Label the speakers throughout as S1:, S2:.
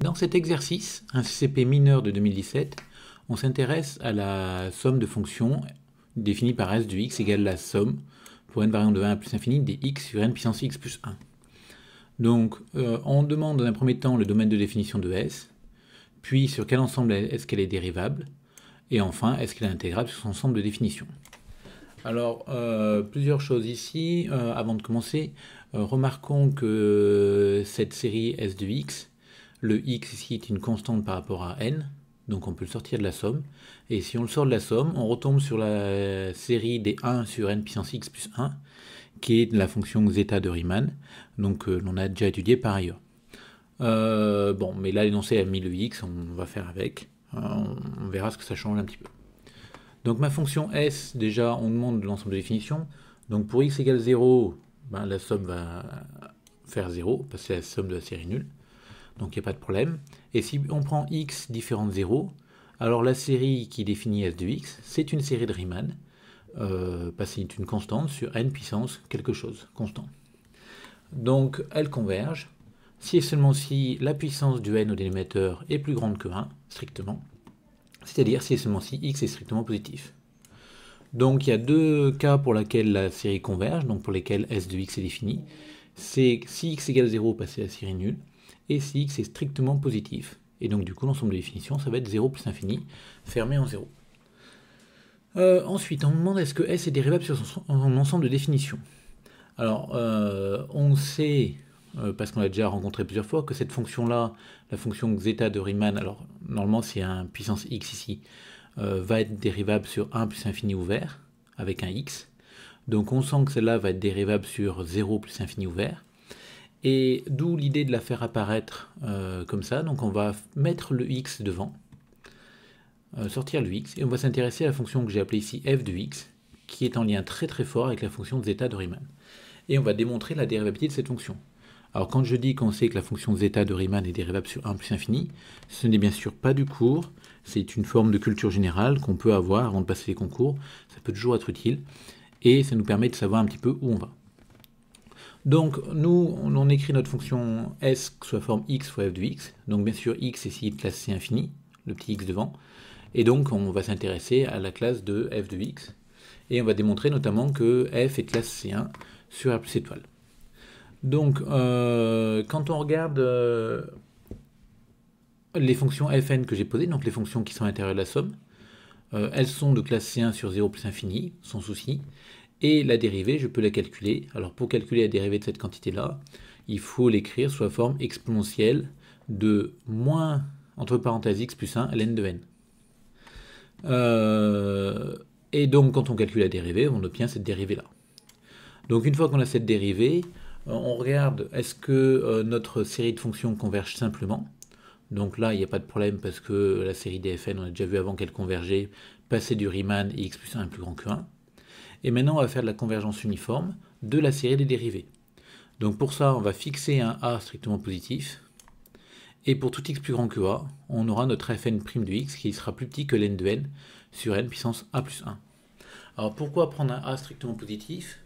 S1: Dans cet exercice, un CCP mineur de 2017, on s'intéresse à la somme de fonctions définie par S de x égale la somme, pour n variant de 1 à plus infini, des x sur n puissance x plus 1. Donc, on demande dans un premier temps le domaine de définition de S, puis sur quel ensemble est-ce qu'elle est dérivable, et enfin, est-ce qu'elle est intégrable sur son ensemble de définition. Alors, plusieurs choses ici. Avant de commencer, remarquons que cette série S de x, le x ici est une constante par rapport à n, donc on peut le sortir de la somme. Et si on le sort de la somme, on retombe sur la série des 1 sur n puissance x plus 1, qui est la fonction zeta de Riemann, donc l'on a déjà étudié par ailleurs. Bon, mais là l'énoncé a mis le x, on va faire avec. On verra ce que ça change un petit peu. Donc ma fonction S, déjà on demande l'ensemble de définition. Donc pour x égale 0, ben, la somme va faire 0, parce que c'est la somme de la série nulle. Donc il n'y a pas de problème. Et si on prend x différent de 0, alors la série qui définit S de x, c'est une série de Riemann, parce que c'est une constante sur n puissance quelque chose, constant. Donc elle converge, si et seulement si la puissance du n au dénominateur est plus grande que 1, strictement, c'est-à-dire si et seulement si x est strictement positif. Donc il y a deux cas pour lesquels la série converge, donc pour lesquels S de x est défini. C'est si x égale 0, parce que c'est la série nulle, et si x est strictement positif. Et donc du coup l'ensemble de définition, ça va être 0 plus infini, fermé en 0. Ensuite, on demande est-ce que S est dérivable sur son ensemble de définition. Alors, on sait, parce qu'on l'a déjà rencontré plusieurs fois, que cette fonction-là, la fonction zeta de Riemann, alors normalement c'est un puissance x ici, va être dérivable sur 1 plus infini ouvert, avec un x. Donc on sent que celle-là va être dérivable sur 0 plus infini ouvert. Et d'où l'idée de la faire apparaître comme ça. Donc on va mettre le x devant, sortir le x, et on va s'intéresser à la fonction que j'ai appelée ici f de x, qui est en lien très très fort avec la fonction zeta de Riemann. Et on va démontrer la dérivabilité de cette fonction. Alors quand je dis qu'on sait que la fonction zeta de Riemann est dérivable sur 1 plus infini, ce n'est bien sûr pas du cours, c'est une forme de culture générale qu'on peut avoir avant de passer les concours, ça peut toujours être utile, et ça nous permet de savoir un petit peu où on va. Donc nous, on écrit notre fonction S sous la forme x fois f de x, donc bien sûr x est ici de classe C infini, le petit x devant, et donc on va s'intéresser à la classe de f de x, et on va démontrer notamment que f est de classe C1 sur R plus étoile. Donc, quand on regarde les fonctions fn que j'ai posées, donc les fonctions qui sont à l'intérieur de la somme, elles sont de classe C1 sur 0 plus infini, sans souci, et la dérivée, je peux la calculer. Alors pour calculer la dérivée de cette quantité-là, il faut l'écrire sous la forme exponentielle de moins, entre parenthèses, x plus 1 ln de n. Et donc quand on calcule la dérivée, on obtient cette dérivée-là. Donc une fois qu'on a cette dérivée, on regarde est-ce que notre série de fonctions converge simplement. Donc là, il n'y a pas de problème parce que la série dfn, on a déjà vu avant qu'elle convergeait, passer du Riemann et x plus 1 est plus grand que 1. Et maintenant, on va faire de la convergence uniforme de la série des dérivées. Donc pour ça, on va fixer un a strictement positif. Et pour tout x plus grand que a, on aura notre fn' de x qui sera plus petit que ln de n sur n puissance a plus 1. Alors pourquoi prendre un a strictement positif ?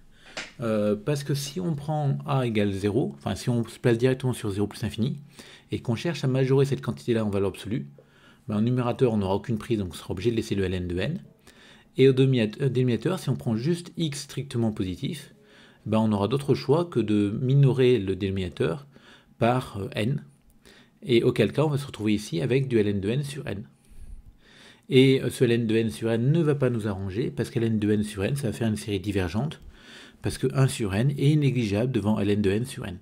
S1: Parce que si on prend a égale 0, enfin si on se place directement sur 0 plus infini, et qu'on cherche à majorer cette quantité-là en valeur absolue, ben, en numérateur on n'aura aucune prise, donc on sera obligé de laisser le ln de n. Et au dénominateur, si on prend juste x strictement positif, ben, on aura d'autre choix que de minorer le dénominateur par n, et auquel cas on va se retrouver ici avec du ln de n sur n. Et ce ln de n sur n ne va pas nous arranger, parce que ln de n sur n, ça va faire une série divergente, parce que 1 sur n est négligeable devant ln de n sur n.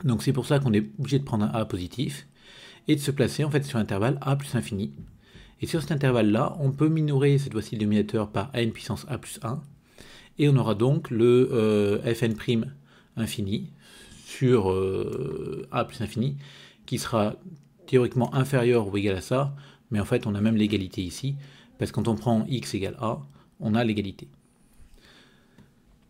S1: Donc c'est pour ça qu'on est obligé de prendre un a positif, et de se placer en fait sur l'intervalle a plus infini. Et sur cet intervalle-là, on peut minorer cette fois-ci le dénominateur par n puissance a plus 1, et on aura donc le fn' infini sur a plus infini, qui sera théoriquement inférieur ou égal à ça, mais en fait on a même l'égalité ici, parce que quand on prend x égale a, on a l'égalité.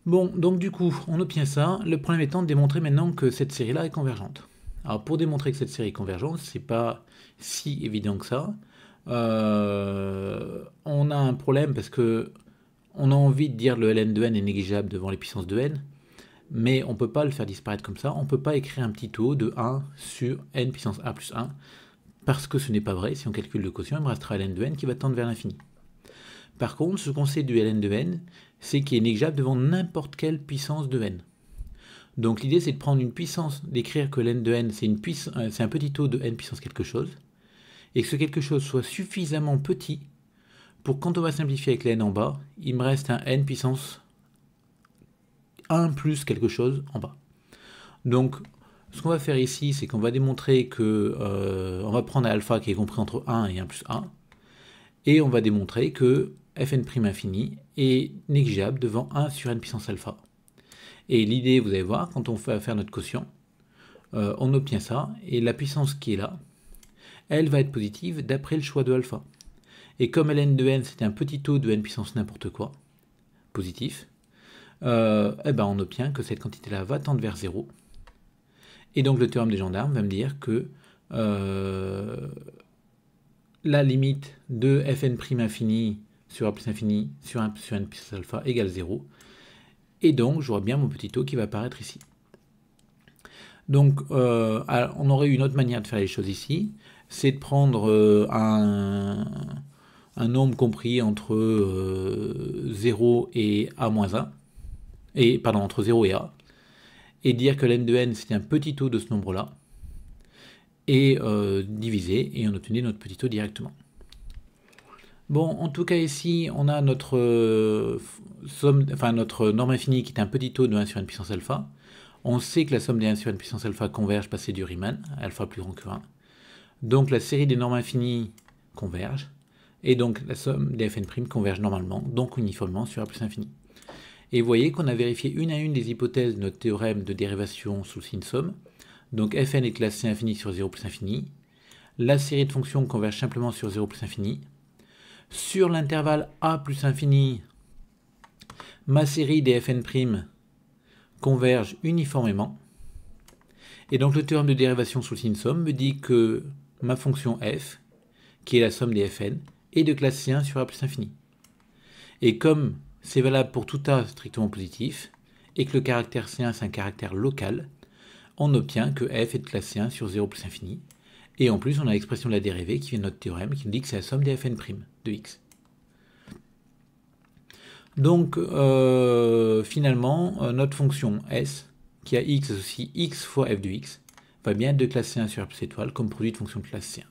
S1: Bon, donc du coup, on obtient ça. Le problème étant de démontrer maintenant que cette série-là est convergente. Alors pour démontrer que cette série est convergente, c'est pas si évident que ça. On a un problème parce que on a envie de dire le ln de n est négligeable devant les puissances de n, Mais on ne peut pas le faire disparaître comme ça, on ne peut pas écrire un petit taux de 1 sur n puissance a plus 1, parce que ce n'est pas vrai. Si on calcule le quotient, il me restera ln de n qui va tendre vers l'infini. Par contre, ce qu'on sait du ln de n, c'est qu'il est négligeable devant n'importe quelle puissance de n. Donc l'idée, c'est de prendre une puissance, d'écrire que ln de n, c'est un petit taux de n puissance quelque chose, et que ce quelque chose soit suffisamment petit pour quand on va simplifier avec la n en bas, il me reste un n puissance 1 plus quelque chose en bas. Donc, ce qu'on va faire ici, c'est qu'on va démontrer que on va prendre alpha qui est compris entre 1 et 1 plus 1, et on va démontrer que fn' infini est négligeable devant 1 sur n puissance alpha. Et l'idée, vous allez voir, quand on va faire notre quotient, on obtient ça, et la puissance qui est là, elle va être positive d'après le choix de alpha. Et comme ln de n, c'est un petit taux de n puissance n'importe quoi, positif, eh ben on obtient que cette quantité-là va tendre vers 0. Et donc le théorème des gendarmes va me dire que la limite de fn' infini sur a plus infini sur 1 sur n puissance alpha égale 0. Et donc j'aurai bien mon petit taux qui va apparaître ici. Donc on aurait une autre manière de faire les choses ici, c'est de prendre un nombre compris entre 0 et a-1, entre 0 et a, et dire que ln de n c'était un petit taux de ce nombre-là, et diviser, et on obtenait notre petit taux directement. Bon, en tout cas ici, on a notre notre norme infinie qui est un petit taux de 1 sur n puissance alpha. On sait que la somme des 1 sur n puissance alpha converge par C du Riemann, alpha plus grand que 1. Donc la série des normes infinies converge, et donc la somme des fn' converge normalement, donc uniformément sur a plus infini. Et vous voyez qu'on a vérifié une à une des hypothèses de notre théorème de dérivation sous le signe somme. Donc fn est classe C infini sur 0 plus infini. La série de fonctions converge simplement sur 0 plus infini. Sur l'intervalle a plus infini, ma série des fn' converge uniformément. Et donc le théorème de dérivation sous le signe somme me dit que ma fonction f, qui est la somme des fn, est de classe C1 sur a plus infini. Et comme c'est valable pour tout a strictement positif, et que le caractère C1 c'est un caractère local, on obtient que f est de classe C1 sur 0 plus infini. Et en plus, on a l'expression de la dérivée qui vient de notre théorème, qui nous dit que c'est la somme des fn' de x. Donc, finalement, notre fonction s, qui a x associé x fois f de x, va bien être de classe C1 sur R plus étoile comme produit de fonction de classe C1.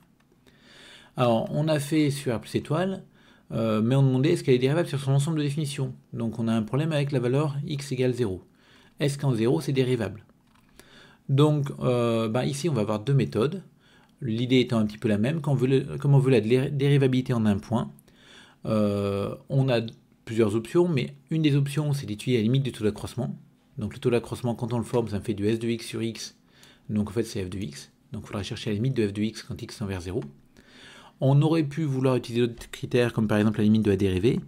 S1: Alors, on a fait sur R plus étoile, mais on demandait est-ce qu'elle est dérivable sur son ensemble de définitions. Donc, on a un problème avec la valeur x égale 0. Est-ce qu'en 0, c'est dérivable? Donc, ici, on va avoir deux méthodes. L'idée étant un petit peu la même. Comme on veut la dérivabilité en un point, on a plusieurs options, mais une des options, c'est d'étudier la limite du taux d'accroissement. Donc, le taux d'accroissement, quand on le forme, ça me fait du s de x sur x. Donc, en fait, c'est f de x. Donc, il faudra chercher la limite de f de x quand x tend vers 0. On aurait pu vouloir utiliser d'autres critères, comme par exemple la limite de la dérivée.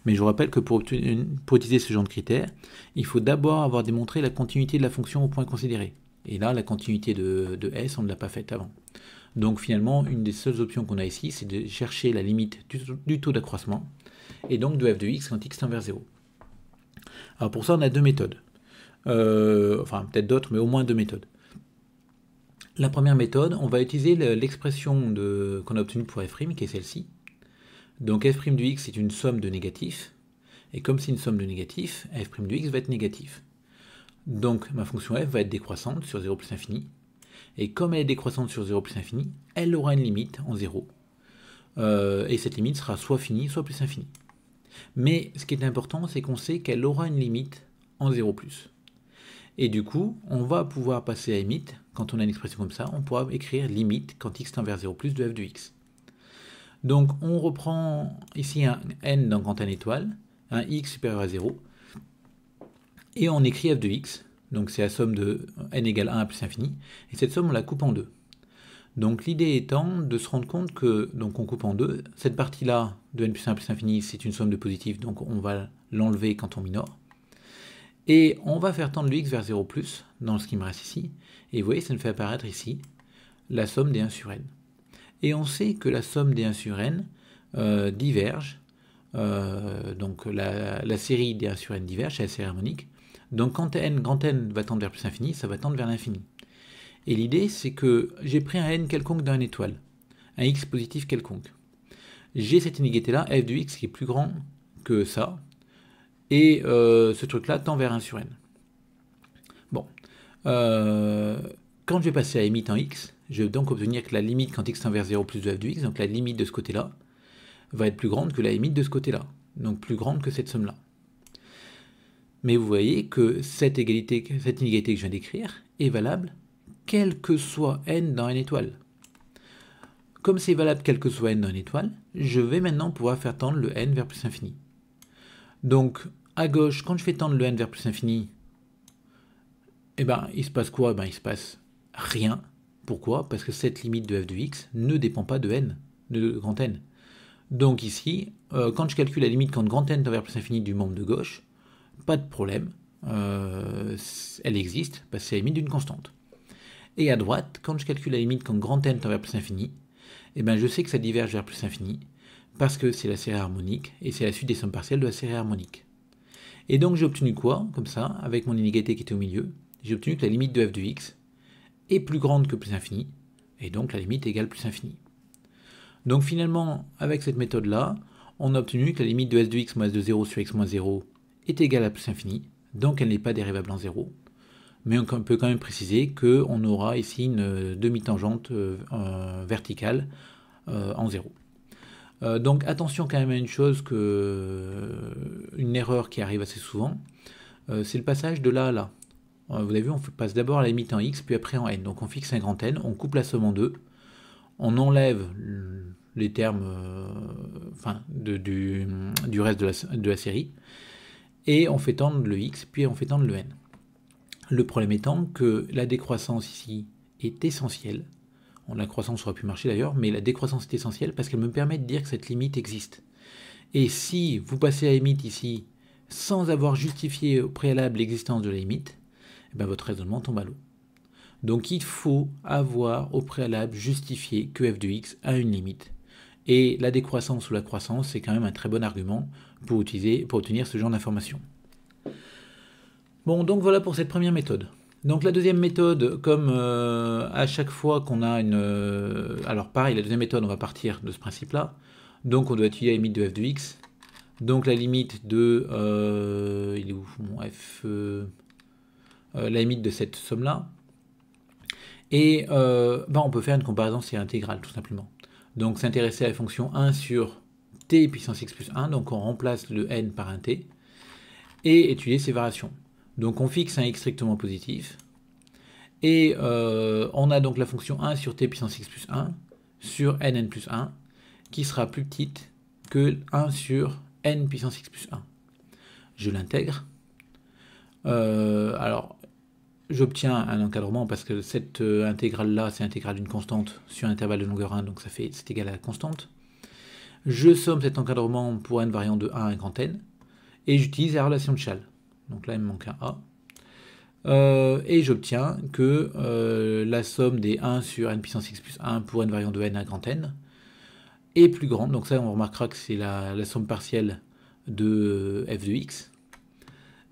S1: Mais je vous rappelle que pour utiliser ce genre de critères, il faut d'abord avoir démontré la continuité de la fonction au point considéré. Et là, la continuité de S, on ne l'a pas faite avant. Donc finalement, une des seules options qu'on a ici, c'est de chercher la limite du taux d'accroissement, et donc de f de x quand x tend vers 0. Alors pour ça, on a deux méthodes. Enfin, peut-être d'autres, mais au moins deux méthodes. La première méthode, on va utiliser l'expression qu'on a obtenue pour f', qui est celle-ci. Donc f' de x est une somme de négatifs, et comme c'est une somme de négatifs, f' de x va être négatif. Donc ma fonction f va être décroissante sur 0 plus infini, et comme elle est décroissante sur 0 plus infini, elle aura une limite en 0, et cette limite sera soit finie, soit plus infinie. Mais ce qui est important, c'est qu'on sait qu'elle aura une limite en 0 plus. Et du coup, on va pouvoir passer à limite, quand on a une expression comme ça, on pourra écrire limite quand x tend vers 0 plus de f de x. Donc on reprend ici un n dans grand N étoile, un x supérieur à 0, et on écrit f de x, donc c'est la somme de n égale 1 à plus infini, et cette somme on la coupe en deux. Donc l'idée étant de se rendre compte que, donc on coupe en deux, cette partie-là de n plus 1 plus infini c'est une somme de positifs, donc on va l'enlever quand on minore, et on va faire tendre le x vers 0 plus, dans ce qui me reste ici, et vous voyez ça me fait apparaître ici la somme des 1 sur n. Et on sait que la somme des 1 sur n diverge, donc la série des 1 sur n diverge, c'est la série harmonique, Donc quand grand N va tendre vers plus infini, ça va tendre vers l'infini. Et l'idée, c'est que j'ai pris un N quelconque dans une étoile, un X positif quelconque. J'ai cette inégalité-là, f de X, qui est plus grand que ça, et ce truc-là tend vers 1 sur N. Bon. Quand je vais passer à la limite en X, je vais donc obtenir que la limite quand X tend vers 0 plus de f de X, donc la limite de ce côté-là, va être plus grande que la limite de ce côté-là, donc plus grande que cette somme-là. Mais vous voyez que cette inégalité que je viens d'écrire est valable quel que soit n dans une étoile. Comme c'est valable quel que soit n dans une étoile, je vais maintenant pouvoir faire tendre le n vers plus infini. Donc, à gauche, quand je fais tendre le n vers plus infini, eh ben, il se passe quoi? Il se passe rien. Pourquoi? Parce que cette limite de f de x ne dépend pas de n, de grand N. Donc ici, quand je calcule la limite quand grand N tend vers plus infini du membre de gauche, pas de problème, elle existe, parce que c'est la limite d'une constante. Et à droite, quand je calcule la limite quand grand N tend vers plus infini, eh ben je sais que ça diverge vers plus infini, parce que c'est la série harmonique, et c'est la suite des sommes partielles de la série harmonique. Et donc j'ai obtenu quoi, comme ça, avec mon inégalité qui était au milieu? J'ai obtenu que la limite de f de x est plus grande que plus infini, et donc la limite égale plus infini. Donc finalement, avec cette méthode-là, on a obtenu que la limite de s de x moins s de 0 sur x moins 0 est égale à plus infini, donc elle n'est pas dérivable en 0. Mais on peut quand même préciser qu'on aura ici une demi-tangente verticale en 0. Donc attention quand même à une chose, une erreur qui arrive assez souvent, c'est le passage de là à là. Vous avez vu, on passe d'abord à la limite en x, puis après en n. Donc on fixe un grand N, on coupe la somme en deux, on enlève les termes du reste de la série, et on fait tendre le x, puis on fait tendre le n. Le problème étant que la décroissance ici est essentielle. La croissance aurait pu marcher d'ailleurs, mais la décroissance est essentielle parce qu'elle me permet de dire que cette limite existe. Et si vous passez à la limite ici sans avoir justifié au préalable l'existence de la limite, eh ben votre raisonnement tombe à l'eau. Donc il faut avoir au préalable justifié que f de x a une limite. Et la décroissance ou la croissance, c'est quand même un très bon argument pour obtenir ce genre d'informations. Bon, donc voilà pour cette première méthode. Donc la deuxième méthode, comme à chaque fois qu'on a une... alors pareil, la deuxième méthode, on va partir de ce principe-là. Donc on doit étudier la limite de f de x. Donc la limite de... il est où mon f la limite de cette somme-là. Et on peut faire une comparaison série intégrale, tout simplement. Donc s'intéresser à la fonction 1 sur t puissance x plus 1, donc on remplace le n par un t, et étudier ses variations. Donc on fixe un x strictement positif, et on a donc la fonction 1 sur t puissance x plus 1 sur nn plus 1, qui sera plus petite que 1 sur n puissance x plus 1. Je l'intègre. Alors, j'obtiens un encadrement parce que cette intégrale-là, c'est l'intégrale d'une constante sur un intervalle de longueur 1, donc c'est égal à la constante. Je somme cet encadrement pour n variant de 1 à un grand N, et j'utilise la relation de Chasles. Donc là, il me manque un A. Et j'obtiens que la somme des 1 sur n puissance x plus 1 pour n variant de n à grand N est plus grande. Donc ça, on remarquera que c'est la somme partielle de f de x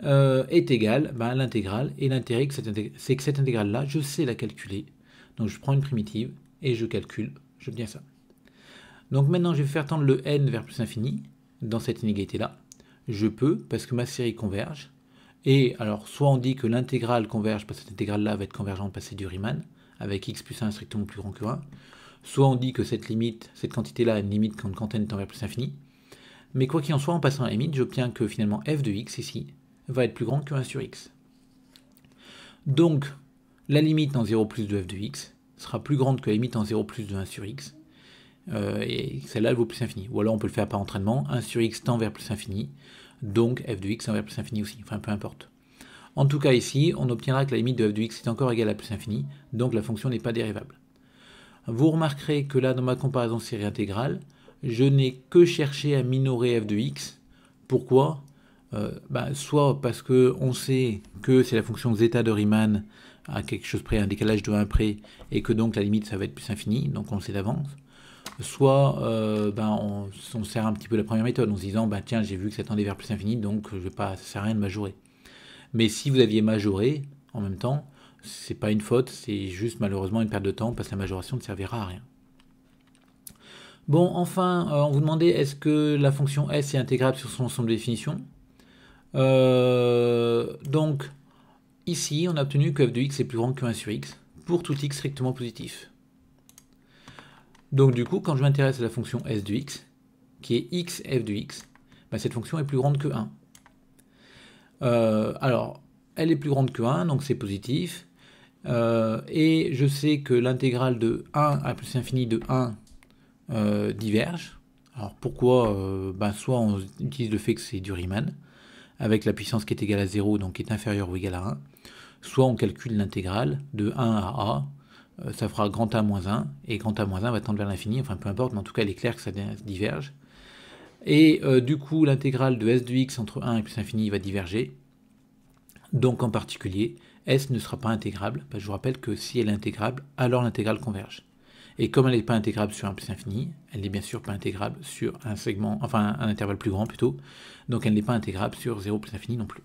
S1: est égale à l'intégrale. Et l'intérêt, c'est que cette intégrale-là, je sais la calculer. Donc je prends une primitive et je calcule. J'obtiens ça. Donc maintenant, je vais faire tendre le n vers plus infini dans cette inégalité-là. Je peux, parce que ma série converge. Et alors, soit on dit que l'intégrale converge, parce que cette intégrale-là va être convergente parce que c'est du Riemann, avec x plus 1 strictement plus grand que 1. Soit on dit que cette quantité-là a une limite quand n tend vers plus infini. Mais quoi qu'il en soit, en passant à la limite, j'obtiens que finalement f de x ici va être plus grande que 1 sur x. Donc, la limite en 0 plus de f de x sera plus grande que la limite en 0 plus de 1 sur x. Et celle-là, elle vaut plus infini. Ou alors on peut le faire par entraînement, 1 sur x tend vers plus infini, donc f de x tend vers plus infini aussi, enfin peu importe. En tout cas ici, on obtiendra que la limite de f de x est encore égale à plus infini, donc la fonction n'est pas dérivable. Vous remarquerez que là, dans ma comparaison série intégrale, je n'ai que cherché à minorer f de x. Pourquoi ? Soit parce qu'on sait que c'est la fonction zeta de Riemann à quelque chose près, un décalage de 1 près, et que donc la limite ça va être plus infini, donc on le sait d'avance. Soit on sert un petit peu la première méthode en se disant tiens, j'ai vu que ça tendait vers plus infini, donc ça sert à rien de majorer. Mais si vous aviez majoré en même temps, c'est pas une faute, c'est juste malheureusement une perte de temps parce que la majoration ne servira à rien. Bon, enfin, on vous demandait est-ce que la fonction S est intégrable sur son ensemble de définitions. Donc, ici, on a obtenu que f de x est plus grand que 1 sur x pour tout x strictement positif. Donc, du coup, quand je m'intéresse à la fonction S de x, qui est x f de x, bah, cette fonction est plus grande que 1. Alors, elle est plus grande que 1, donc c'est positif. Et je sais que l'intégrale de 1 à plus l'infini de 1 diverge. Alors pourquoi soit on utilise le fait que c'est du Riemann, avec la puissance qui est égale à 0, donc qui est inférieure ou égale à 1. Soit on calcule l'intégrale de 1 à a, ça fera grand A moins 1, et grand A moins 1 va tendre vers l'infini, enfin peu importe, mais en tout cas il est clair que ça diverge. Et du coup l'intégrale de S de x entre 1 et plus l'infini va diverger. Donc en particulier, S ne sera pas intégrable. Je vous rappelle que si elle est intégrable, alors l'intégrale converge. Et comme elle n'est pas intégrable sur 1 plus infini, elle n'est bien sûr pas intégrable sur un segment, enfin un intervalle plus grand plutôt, donc elle n'est pas intégrable sur 0 plus infini non plus.